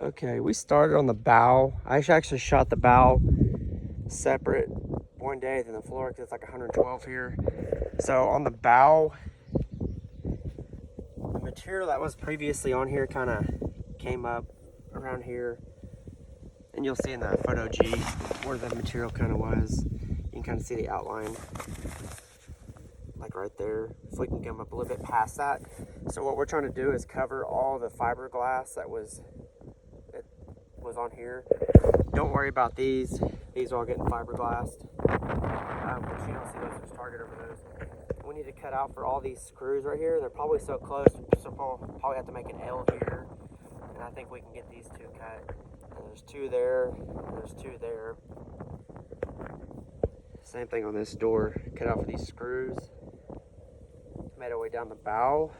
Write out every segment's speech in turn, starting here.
Okay, we started on the bow. I actually shot the bow separate one day than the floor because it's like 112 here. So on the bow, the material that was previously on here kind of came up around here. And you'll see in the photo G where the material kind of was. You can kind of see the outline, like right there. If we can come up a little bit past that. So what we're trying to do is cover all the fiberglass that was on here. Don't worry about these. These are all getting fiberglassed. But you don't see those, there's target over those. We need to cut out for all these screws right here. They're probably so close, so we'll probably have to make an L here. And I think we can get these two cut. And there's two there, there's two there. Same thing on this door. Cut out for these screws. Made our way down the bow.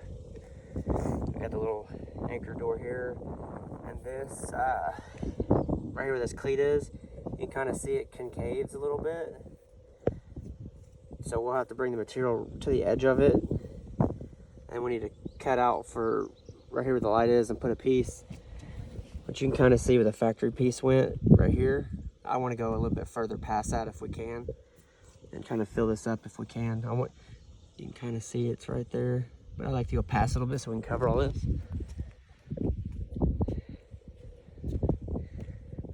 We got the little anchor door here. And this, right here where this cleat is, you can kind of see it concaves a little bit. So we'll have to bring the material to the edge of it. And we need to cut out for right here where the light is and put a piece. But you can kind of see where the factory piece went right here. I want to go a little bit further past that if we can. And kind of fill this up if we can. You can kind of see it's right there. But I like to go past it a little bit so we can cover all this.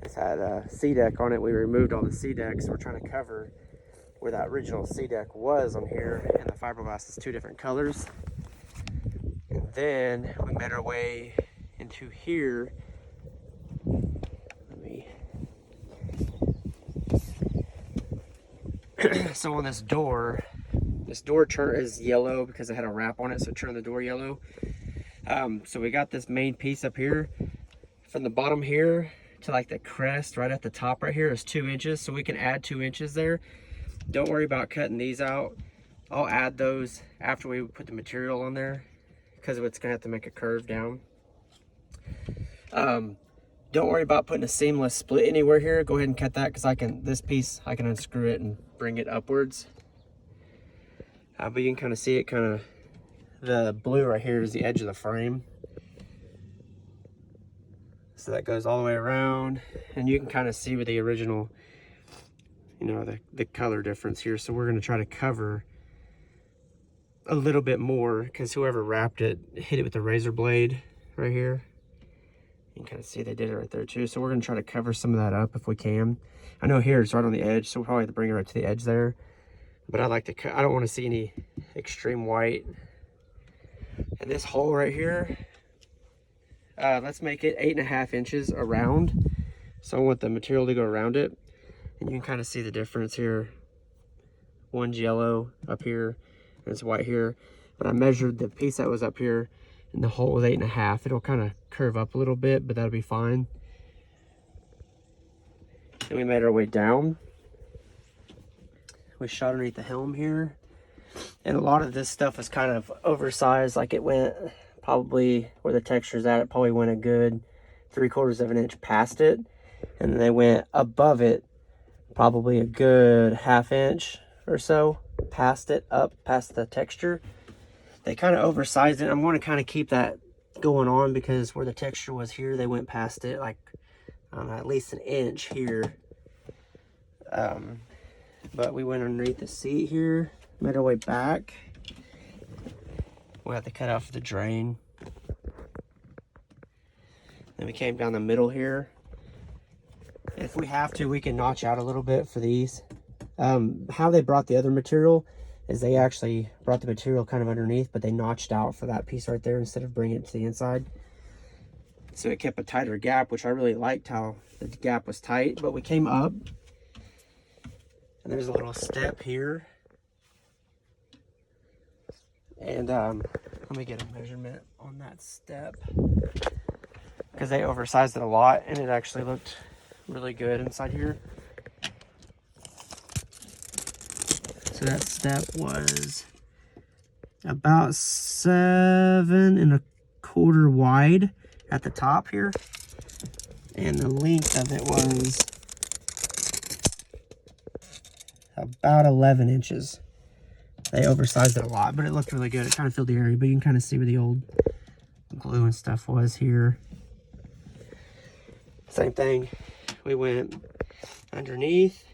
This had a C-deck on it. We removed all the C-decks. We're trying to cover where that original C-deck was on here. And the fiberglass is two different colors. And then we made our way into here. So on this door is yellow because it had a wrap on it, so it turned the door yellow. So we got this main piece up here. From the bottom here to like the crest right at the top right here is 2 inches, so we can add 2 inches there. Don't worry about cutting these out. I'll add those after we put the material on there because it's gonna have to make a curve down. Don't worry about putting a seamless split anywhere here. Go ahead and cut that because this piece, I can unscrew it and bring it upwards. But you can kind of see it the blue right here is the edge of the frame. So that goes all the way around and you can kind of see with the original, the color difference here. So we're going to try to cover a little bit more because whoever wrapped it hit it with the razor blade right here. You can kind of see they did it right there too. So we're going to try to cover some of that up if we can. I know here it's right on the edge, so we'll probably have to bring it right to the edge there. But I like to I don't want to see any extreme white. And this hole right here, let's make it 8.5 inches around. So I want the material to go around it. And you can kind of see the difference here. One's yellow up here, and it's white here. But I measured the piece that was up here, and the hole was 8.5. It'll kind of curve up a little bit, but that'll be fine. And we made our way down. We shot underneath the helm here. And a lot of this stuff was kind of oversized. Like it went probably where the texture's at, it probably went a good 3/4 of an inch past it. And they went above it, probably a good 1/2 inch or so past it, up past the texture. They kind of oversized it. I'm going to kind of keep that going on because where the texture was here, they went past it like at least an inch here. But we went underneath the seat here, made our way back. We'll have to cut off the drain. Then we came down the middle here. If we have to, we can notch out a little bit for these. How they brought the other material is they actually brought the material kind of underneath, but they notched out for that piece right there instead of bringing it to the inside. So it kept a tighter gap, which I really liked how the gap was tight. But we came up, and there's a little step here. And let me get a measurement on that step because they oversized it a lot, and it actually looked really good inside here. So that step was about 7.25 wide at the top here, and the length of it was about 11 inches. They oversized it a lot, but it looked really good. It kind of filled the area, but you can kind of see where the old glue and stuff was here. Same thing, we went underneath.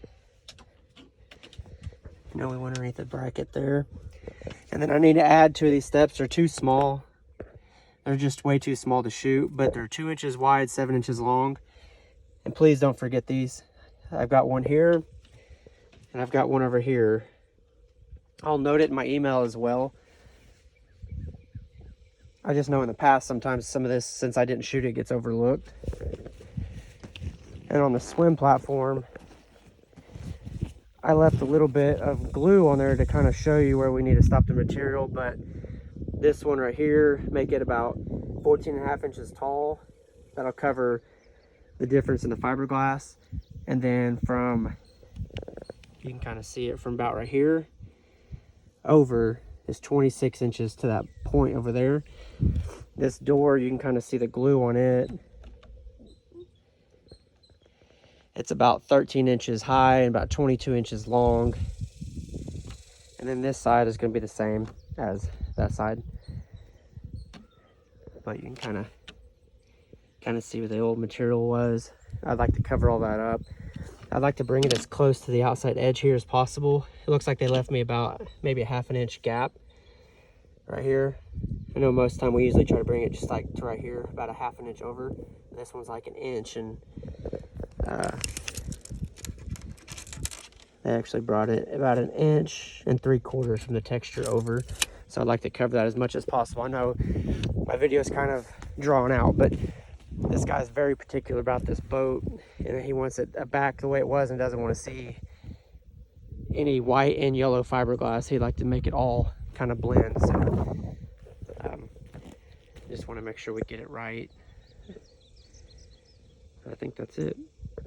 We went underneath the bracket there. And then I need to add 2 of these steps. They're too small. They're just way too small to shoot, but they're 2 inches wide, 7 inches long. And please don't forget these. I've got one here, and I've got one over here. I'll note it in my email as well. I just know in the past, sometimes some of this, since I didn't shoot it, gets overlooked. And on the swim platform, I left a little bit of glue on there to kind of show you where we need to stop the material, but this one right here, make it about 14.5 inches tall. That'll cover the difference in the fiberglass. And then from, you can kind of see it from about right here over is 26 inches to that point over there. This door, you can kind of see the glue on it. It's about 13 inches high and about 22 inches long. And then this side is going to be the same as that side. But you can kind of see what the old material was. I'd like to cover all that up. I'd like to bring it as close to the outside edge here as possible. It looks like they left me about maybe a 1/2 inch gap right here. I know most of the time we usually try to bring it just like to right here, about a 1/2 inch over. This one's like 1 inch, and they actually brought it about 1 3/4 inches from the texture over. So I'd like to cover that as much as possible. I know my video is kind of drawn out, but this guy's very particular about this boat, and he wants it back the way it was and doesn't want to see any white and yellow fiberglass. He'd like to make it all kind of blend. So just want to make sure we get it right. I think that's it.